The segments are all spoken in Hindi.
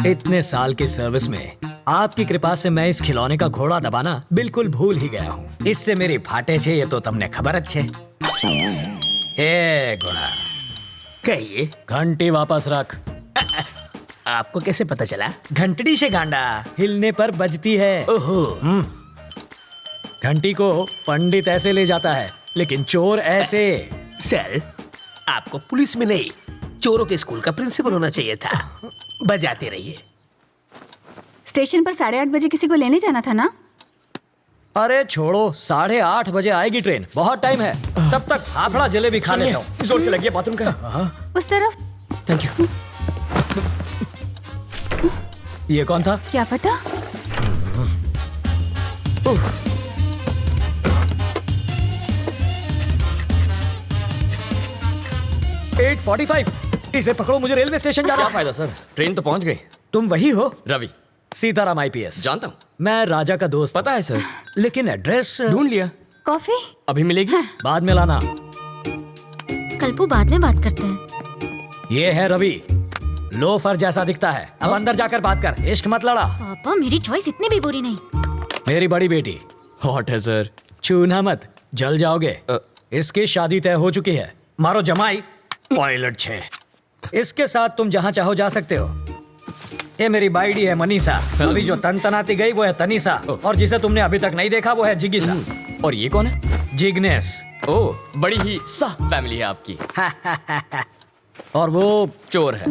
इतने साल की सर्विस में आपकी कृपा से मैं इस खिलौने का घोड़ा दबाना बिल्कुल भूल ही गया हूँ। इससे मेरी फाटे छे ये तो तुमने खबर अच्छे। ए घोड़ा, कहिए, घंटी वापस रख। आपको कैसे पता चला? घंटड़ी से गांडा हिलने पर बजती है। ओहो, घंटी को पंडित ऐसे ले जाता है, लेकिन चोर ऐसे। सर, आपको पुलिस में नहीं, चोरों के स्कूल का प्रिंसिपल होना चाहिए था। बजाते रहिए। स्टेशन पर 8:30 बजे किसी को लेने जाना था ना? अरे छोड़ो, 8:30 बजे आएगी ट्रेन, बहुत टाइम है। तब तक फाफड़ा जलेबी खा लेता हूँ। जोर से लगी बाथरूम का। उस तरफ। Thank you. ये कौन था? क्या पता। 8:45। इसे पकड़ो, मुझे रेलवे स्टेशन जाना क्या है। फायदा सर, ट्रेन तो पहुंच गई। तुम वही हो? रवि। सीताराम IPS। जानता हूँ। मैं राजा का दोस्त हूँ। पता है सर। लेकिन एड्रेस ढूंढ लिया। कॉफी? अभी मिलेगी? बाद में लाना। कल्पू, बाद में बात करते हैं। ये है रवि, लोफर जैसा दिखता है। अब अंदर जाकर बात कर, इश्क मत लड़ा। पापा, मेरी चॉइस इतनी भी बुरी नहीं। मेरी बड़ी बेटी, हॉट है सर। छूना मत, जल जाओगे। इसकी शादी तय हो चुकी है। मारो जमाई, पायलट 6। इसके साथ तुम जहाँ चाहो जा सकते हो। ये मेरी बाइडी है मनीषा। अभी जो तनतनाती गई वो है तनीषा, और जिसे तुमने अभी तक नहीं देखा वो है जिगीसा। और ये कौन है? जिग्नेस। ओह, बड़ी ही सा फैमिली है आपकी। और वो चोर है।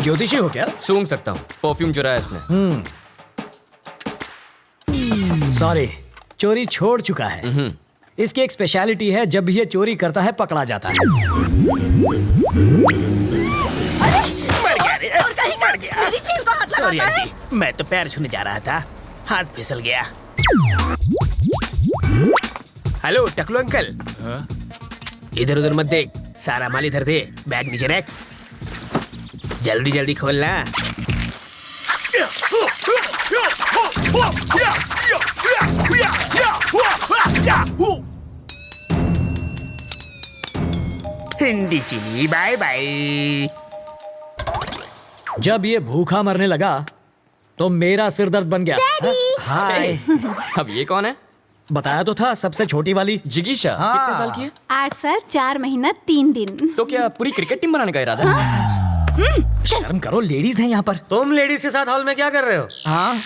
ज्योतिषी हो क्या? सूंघ सकता हूँ, परफ्यूम चुराया इसने। सॉरी, चोरी छोड़ चुका है। इसकी एक स्पेशलिटी है, जब भी ये चोरी करता है पकड़ा जाता है। मर गया। मेरी चीज को हाथ सॉरी लगाता है। आंटी, मैं तो पैर छूने जा रहा था, हाथ फिसल गया। हेलो टकलू अंकल। इधर उधर मत देख, सारा माल इधर दे, बैग नीचे रख। जल्दी जल्दी खोलना। हिंदी चीनी बाय बाय। जब ये भूखा मरने लगा तो मेरा सिर दर्द बन गया। हाय। अब ये कौन है? बताया तो था, सबसे छोटी वाली जिगीशा। हाँ। कितने साल की है? 8 साल 4 महीना 3 दिन। तो क्या पूरी क्रिकेट टीम बनाने का इरादा है? शर्म करो, लेडीज हैं यहाँ पर। तुम लेडीज के साथ हॉल में क्या कर रहे हो? हाँ,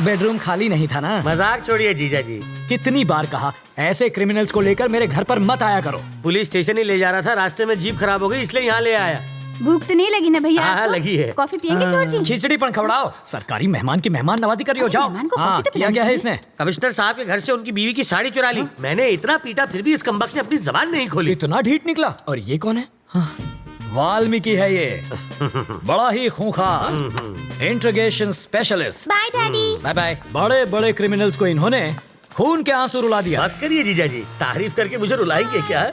बेडरूम खाली नहीं था ना। मजाक छोड़िए जीजा जी। कितनी बार कहा, ऐसे क्रिमिनल्स को लेकर मेरे घर पर मत आया करो। पुलिस स्टेशन ही ले जा रहा था, रास्ते में जीप खराब हो गई, इसलिए यहाँ ले आया। भूख तो नहीं लगी ना भैया? हाँ, आपको? लगी है। कॉफी पियेंगे चोर जी? खिचड़ी पण खवड़ाओ। सरकारी मेहमान की मेहमान नवाजी करियो। जाओ। मेहमान को हाँ, कॉफी तो किया पिलानी गया है चाहिए। इसने। कमिश्नर साहब के घर से उनकी बीवी की साड़ी चुरा ली। मैंने इतना पीटा, फिर भी इस कमबख्त ने अपनी जबान नहीं खोली। इतना ढीठ निकला। और ये कौन है? वाल्मीकि है ये, बड़ा ही खूंखार interrogation specialist. Bye daddy. Bye bye. बड़े बड़े क्रिमिनल्स को इन्होंने खून के आंसू रुला दिया। बस करिए जीजा जी, तारीफ करके मुझे रुलाएंगे क्या?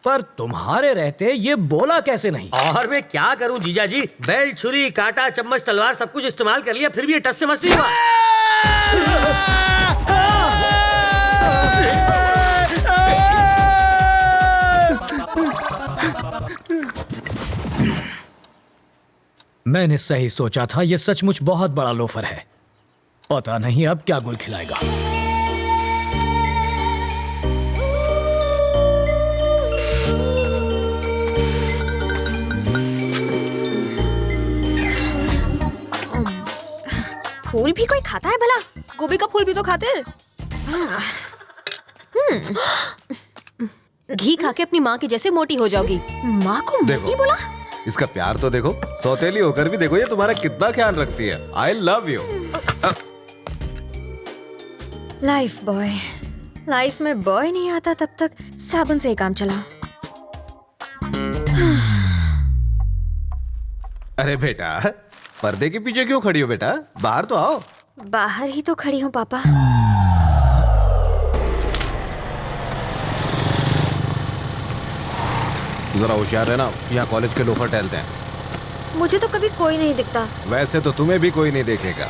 पर तुम्हारे रहते ये बोला कैसे नहीं? और मैं क्या करूं जीजा जी, बेल्ट, छुरी, कांटा, चम्मच, तलवार सब कुछ इस्तेमाल कर लिया, फिर भी ये टस से मस नहीं हुआ। मैंने सही सोचा था, ये सचमुच बहुत बड़ा लोफर है। पता नहीं अब क्या गुल खिलाएगा। फूल भी कोई खाता है भला? गोभी का फूल भी तो खाते हैं। घी खा के अपनी माँ की जैसे मोटी हो जाओगी। माँ को मोटी बोला? इसका प्यार तो देखो, सौतेली होकर भी देखो ये तुम्हारा कितना ख्याल रखती है। I love you. Life boy. Life में बॉय नहीं आता तब तक साबुन से ही काम चला। अरे बेटा, पर्दे के पीछे क्यों खड़ी हो बेटा? बाहर तो आओ। बाहर ही तो खड़ी हूँ पापा। जरा होशियार रहना, यहाँ कॉलेज के लोफर टहलते हैं। मुझे तो कभी कोई नहीं दिखता। वैसे तो तुम्हें भी कोई नहीं देखेगा।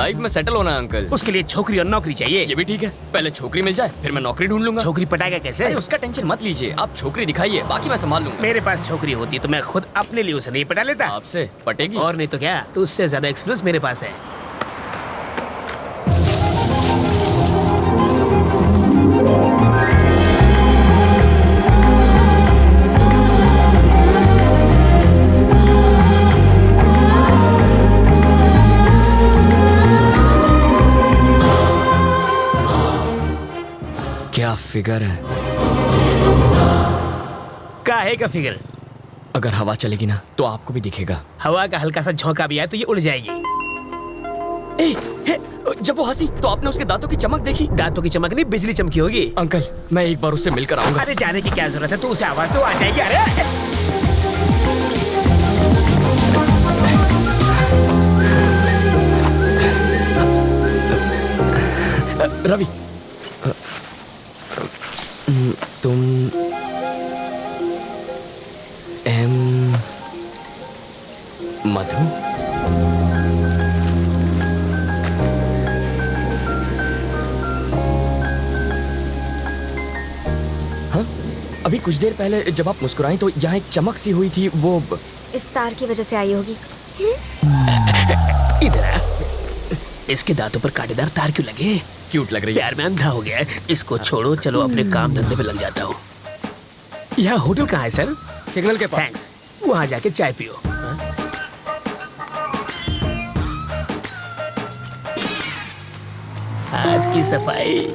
लाइफ में सेटल होना है अंकल। उसके लिए छोकरी और नौकरी चाहिए। ये भी ठीक है, पहले छोकरी मिल जाए फिर मैं नौकरी ढूंढ लूंगा। छोकरी पटाएगा कैसे? अरे उसका टेंशन मत लीजिए, आप छोकरी दिखाइए, बाकी मैं संभाल लूंगा। मेरे पास छोकरी होती तो मैं खुद अपने लिए उसे नहीं पटा लेता। आपसे पटेगी? और नहीं तो क्या, तो उससे ज्यादा एक्सपीरियंस मेरे पास है। क्या फिगर है। काहे का फिगर? अगर हवा चलेगी ना तो आपको भी दिखेगा। हवा का हल्का सा झोंका भी आए तो ये उड़ जाएगी। हे, जब वो हंसी तो आपने उसके दांतों की चमक देखी? दांतों की चमक नहीं, बिजली चमकी होगी। अंकल मैं एक बार उससे मिलकर आऊंगा। अरे जाने की क्या जरूरत है, तू उसे आवाज तो आ जाएगी। अरे रवि, तुम मधु? हाँ, अभी कुछ देर पहले जब आप मुस्कुराई तो यहाँ एक चमक सी हुई थी, वो इस तार की वजह से आई होगी। इधर आ। इसके दांतों पर कांटेदार तार क्यों लगे? क्यूट लग रही है। प्यार में अंधा हो गया है। इसको छोड़ो, चलो अपने काम धंधे पे लग जाता हूँ। यहाँ होटल कहाँ है सर? सिग्नल के पास। थैंक्स। वहाँ जाके चाय पियो। हाथ की सफाई।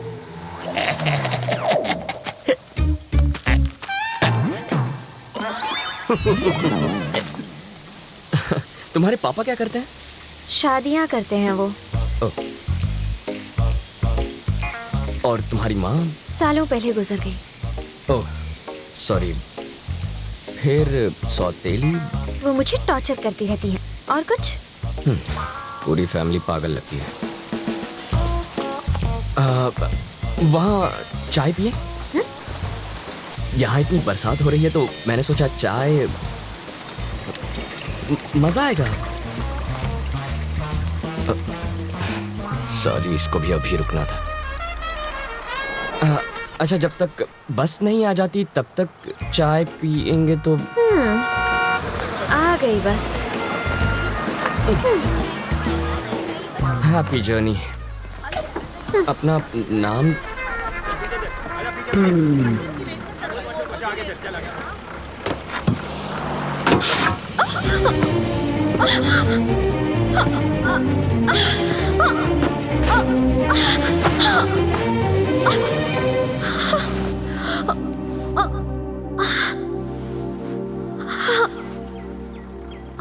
तुम्हारे पापा क्या करते हैं? शादियाँ करते हैं वो। और तुम्हारी माँ? सालों पहले गुजर गई। Oh sorry. फिर सौतेली? वो मुझे टॉर्चर करती रहती है। और कुछ? पूरी फैमिली पागल लगती है। वहाँ चाय पिए? यहाँ इतनी बरसात हो रही है तो मैंने सोचा चाय मजा आएगा। सॉरी, इसको भी अभी रुकना था। अच्छा, जब तक बस नहीं आ जाती तब तक चाय पिएंगे तो? आ गई बस। Happy journey. अपना नाम?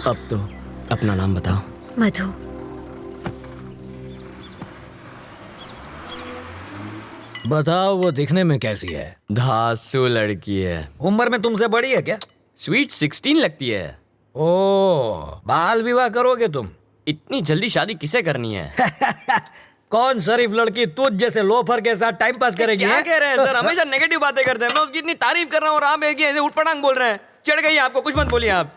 अब तो अपना नाम बताओ। मधु। बताओ, वो दिखने में कैसी है? धांसू लड़की है। उम्र में तुमसे बड़ी है क्या? स्वीट 16 लगती है। ओह, बाल विवाह करोगे तुम? इतनी जल्दी शादी किसे करनी है? कौन शरीफ लड़की तुझ जैसे लोफर के साथ टाइम पास करेगी? क्या हैं? कह रहे हैं सर? हमेशा नेगेटिव बातें करते हैं। मैं उसकी इतनी तारीफ कर रहा हूँ और आप एक ही ऐसे उठपटांग बोल रहे हैं। चढ़ गई आपको, कुछ मत बोलिए आप।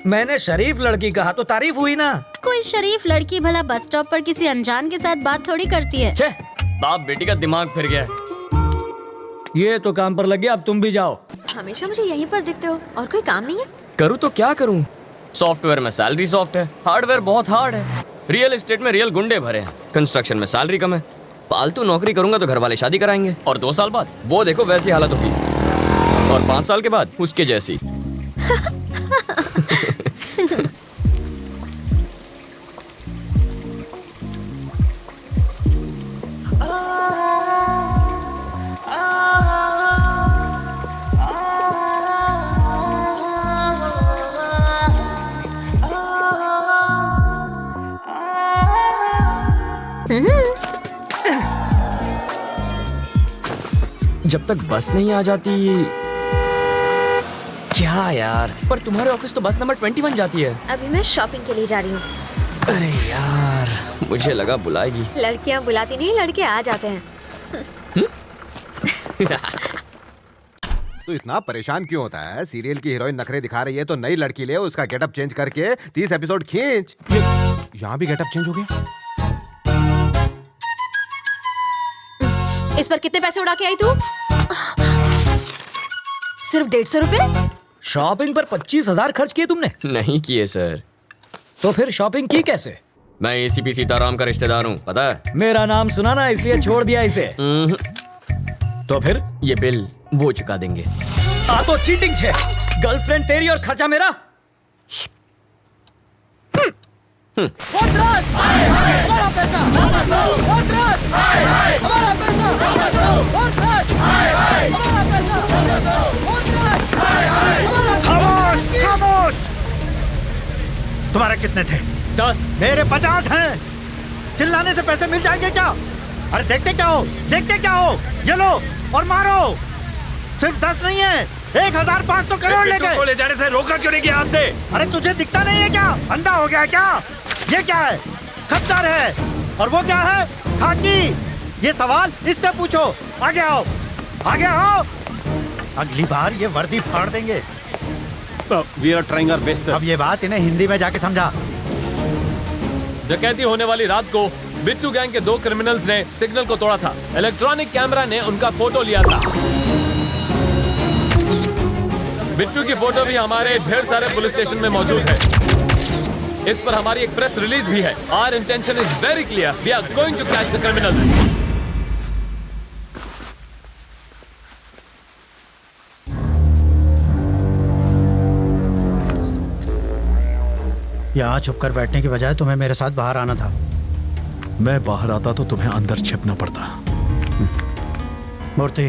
मैंने शरीफ लड़की कहा तो तारीफ हुई ना। कोई शरीफ लड़की भला बस स्टॉप पर किसी अनजान के साथ बात थोड़ी करती है। छे, बाप बेटी का दिमाग फिर गया। ये तो काम पर लग गया, अब तुम भी जाओ। हमेशा मुझे यहीं पर दिखते हो, और कोई काम नहीं है? करूँ तो क्या करूँ? सॉफ्टवेयर में सैलरी सॉफ्ट है, हार्डवेयर बहुत हार्ड है, रियल एस्टेट में रियल गुंडे भरे हैं, कंस्ट्रक्शन में सैलरी कम है। फालतू नौकरी करूंगा तो घर वाले शादी कराएंगे और 2 साल बाद वो देखो वैसी हालत होगी, और 5 साल के बाद उसके जैसी। जब तक बस नहीं आ जाती। क्या यार, पर तुम्हारे ऑफिस तो बस नंबर 21 जाती है। अभी मैं शॉपिंग के लिए जा रही हूँ। अरे यार, मुझे लगा बुलाएगी। लड़कियाँ बुलाती नहीं, लड़के आ जाते हैं। तू इतना परेशान क्यों होता है? सीरियल की हीरोइन नखरे दिखा रही है तो नई लड़की ले, उसका गेटअप चेंज करके 30 एपिसोड खींच। यहाँ भी गेटअप चेंज हो गया। इस पर कितने पैसे उड़ा के आई तू? सिर्फ 150 रुपए? शॉपिंग पर 25,000 खर्च किए तुमने? नहीं किए सर। तो फिर शॉपिंग की कैसे? मैं एसीपी सीताराम का रिश्तेदार हूँ, पता है? मेरा नाम सुना ना, इसलिए छोड़ दिया इसे। तो फिर ये बिल वो चुका देंगे। आ तो चीटिंग छे। गर्लफ्रेंड तेरी और खर्चा मेरा। हमारा पैसा, हमारा खामोश! तुम्हारे कितने थे? 10। मेरे 50 हैं। चिल्लाने से पैसे मिल जाएंगे क्या? अरे देखते क्या हो, देखते क्या हो? ये लो और मारो। सिर्फ 10 नहीं है, 1,500 करोड़ ले गए। ले जाने से रोका क्यों नहीं किया आपसे? अरे तुझे दिखता नहीं है क्या? अंधा हो गया क्या? ये क्या है? खद्दार है। और वो क्या है? खाकी। ये सवाल इससे पूछो। आगे आओ, आगे आओ। अगली बार ये वर्दी फाड़ देंगे। We are trying our best, sir. अब ये बात इन्हें हिंदी में जाके समझा। डकैती होने वाली रात को बिट्टू गैंग के 2 क्रिमिनल्स ने सिग्नल को तोड़ा था। इलेक्ट्रॉनिक कैमरा ने उनका फोटो लिया था। बिट्टू की फोटो भी हमारे ढेर सारे पुलिस स्टेशन में मौजूद है। इस पर हमारी एक प्रेस रिलीज भी है। Our intention is very clear. We are going to catch the criminals. यहाँ छुप कर बैठने की बजाय तुम्हें मेरे साथ बाहर आना था। मैं बाहर आता तो तुम्हें अंदर छिपना पड़ता। मूर्ति,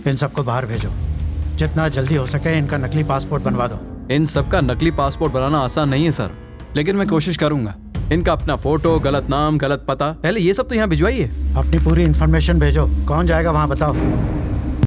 इन सबको बाहर भेजो। जितना जल्दी हो सके इनका नकली पासपोर्ट बनवा दो। इन सबका नकली पासपोर्ट बनाना आसान नहीं है सर, लेकिन मैं कोशिश करूंगा। इनका अपना फोटो, गलत नाम, गलत पता, पहले ये सब तो यहाँ भिजवाइए। अपनी पूरी इन्फॉर्मेशन भेजो। कौन जाएगा वहाँ बताओ।